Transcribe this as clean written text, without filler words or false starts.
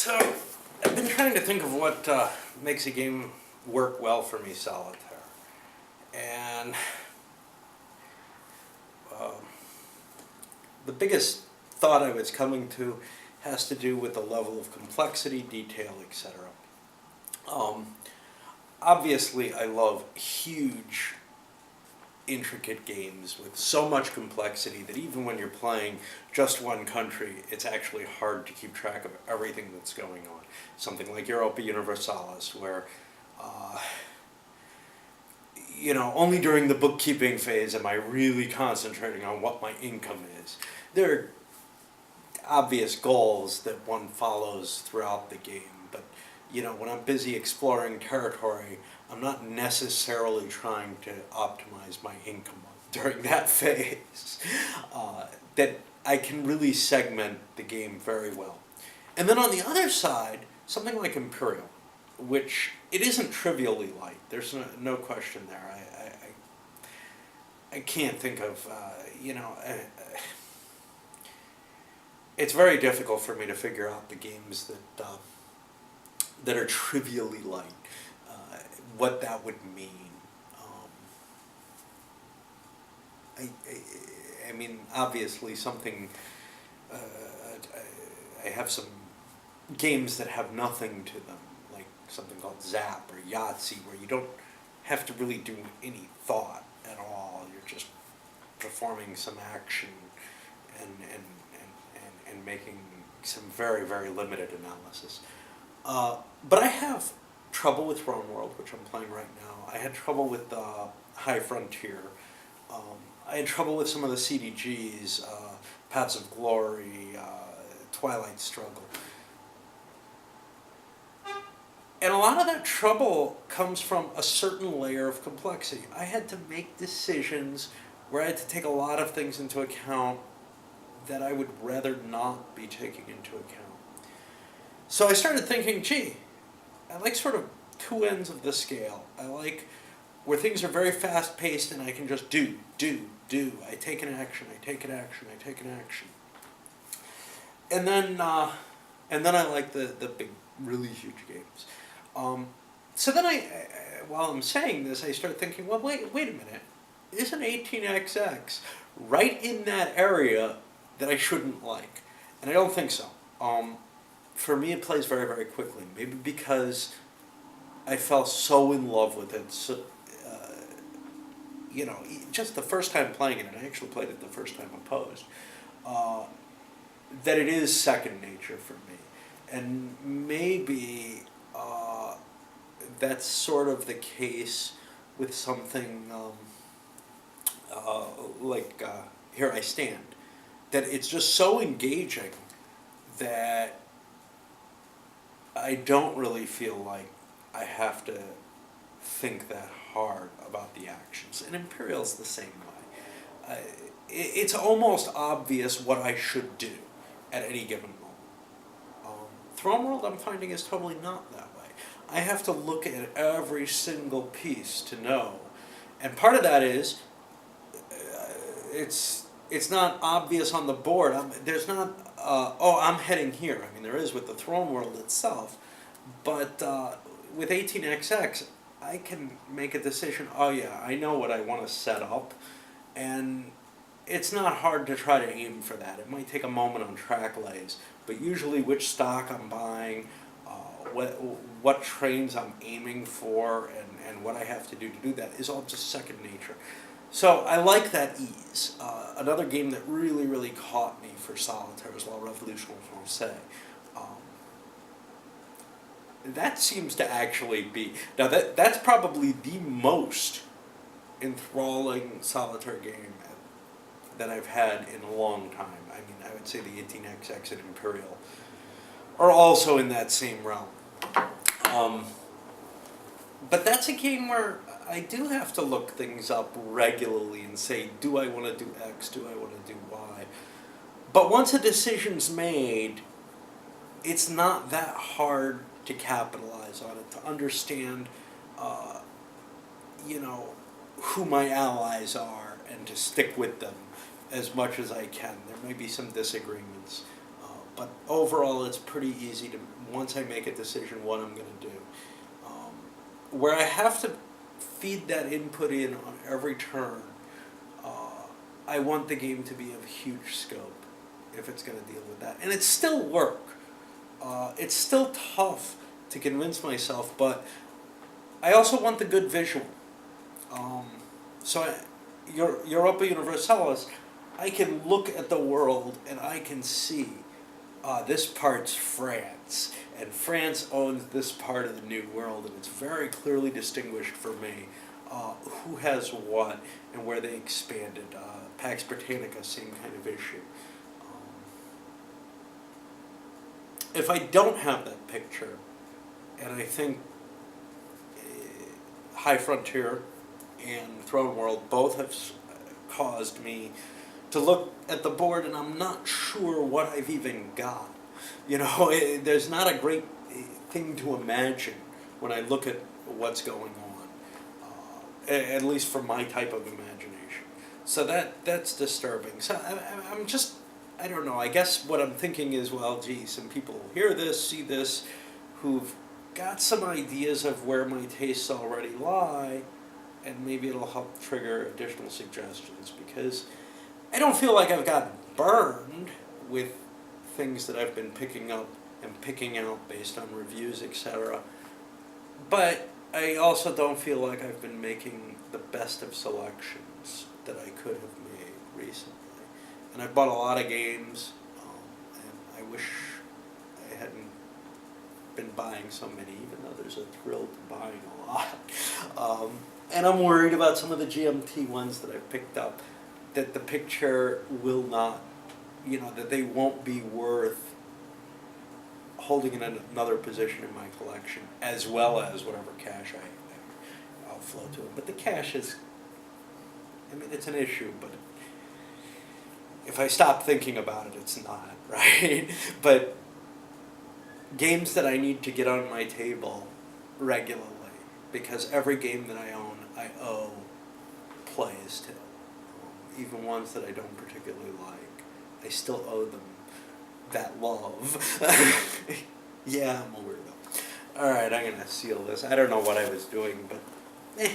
So, I've been trying to think of what makes a game work well for me, solitaire. And um, the biggest thought I was coming to has to do with the level of complexity, detail, etc. Um, Obviously, I love huge, intricate games with so much complexity that even when you're playing just one country, it's actually hard to keep track of everything that's going on. Something like Europa Universalis, where only during the bookkeeping phase am I really concentrating on what my income is. There are obvious goals that one follows throughout the game, but when I'm busy exploring territory, I'm not necessarily trying to optimize my income during that phase. That I can really segment the game very well. And then on the other side, something like Imperial, which it isn't trivially light. There's no question there. I can't think of, it's very difficult for me to figure out the games that are trivially light, what that would mean. I mean, obviously something, I have some games that have nothing to them, like something called Zap or Yahtzee, where you don't have to really do any thought at all. You're just performing some action and making some very, very limited analysis. But I have trouble with Throne World, which I'm playing right now. I had trouble with High Frontier. I had trouble with some of the CDGs, Paths of Glory, Twilight Struggle. And a lot of that trouble comes from a certain layer of complexity. I had to make decisions where I had to take a lot of things into account that I would rather not be taking into account. So I started thinking, gee, I like sort of two ends of the scale. I like where things are very fast-paced and I can just do. I take an action, I take an action, I take an action. And then I like the big, really huge games. So then while I'm saying this, I start thinking, well, wait a minute. Isn't 18XX right in that area that I shouldn't like? And I don't think so. For me, it plays very, very quickly. Maybe because I fell so in love with it. So, just the first time playing it, and I actually played it the first time opposed, that it is second nature for me. And maybe that's sort of the case with something like Here I Stand. That it's just so engaging that I don't really feel like I have to think that hard about the actions. And Imperial's the same way. It's almost obvious what I should do at any given moment. Throne World, I'm finding, is totally not that way. I have to look at every single piece to know. And part of that is, it's not obvious on the board. There's not, I'm heading here. I mean, there is with the Throne World itself. But with 18XX, I can make a decision, oh yeah, I know what I want to set up. And it's not hard to try to aim for that. It might take a moment on track lays. But usually which stock I'm buying, what trains I'm aiming for, and what I have to do that is all just second nature. So I like that ease. Another game that really, really caught me for solitaire as well, Revolution Francais. That seems to actually be... Now, that's probably the most enthralling solitaire game that I've had in a long time. I mean, I would say the 18XX and Imperial are also in that same realm. But that's a game where I do have to look things up regularly and say, do I want to do X, do I want to do Y? But once a decision's made, it's not that hard to capitalize on it, to understand, who my allies are, and to stick with them as much as I can. There may be some disagreements, but overall, it's pretty easy to, once I make a decision, what I'm going to do. Where I have to feed that input in on every turn, I want the game to be of huge scope if it's going to deal with that. And it's still work. It's still tough to convince myself, but I also want the good visual. Europa Universalis, I can look at the world and I can see this part's France, and France owns this part of the New World, and it's very clearly distinguished for me who has what and where they expanded. Pax Britannica, same kind of issue. If I don't have that picture, and I think High Frontier and Throne World both have caused me to look at the board and I'm not sure what I've even got. You know, there's not a great thing to imagine when I look at what's going on, at least for my type of imagination. So that's disturbing. So I'm just, I don't know, I guess what I'm thinking is, well, gee, some people will hear this, see this, who've got some ideas of where my tastes already lie, and maybe it'll help trigger additional suggestions, because I don't feel like I've gotten burned with things that I've been picking up and picking out based on reviews, etc. But I also don't feel like I've been making the best of selections that I could have made recently. And I've bought a lot of games, and I wish I hadn't been buying so many, even though there's a thrill to buying a lot. And I'm worried about some of the GMT ones that I've picked up, that the picture will not, that they won't be worth holding in another position in my collection, as well as whatever cash I'll flow to it. But the cash is, it's an issue, but if I stop thinking about it, it's not, right? But games that I need to get on my table regularly, because every game that I own, I owe plays to. Even ones that I don't particularly like, I still owe them that love. Yeah, I'm a weirdo. Alright, I'm going to seal this. I don't know what I was doing, but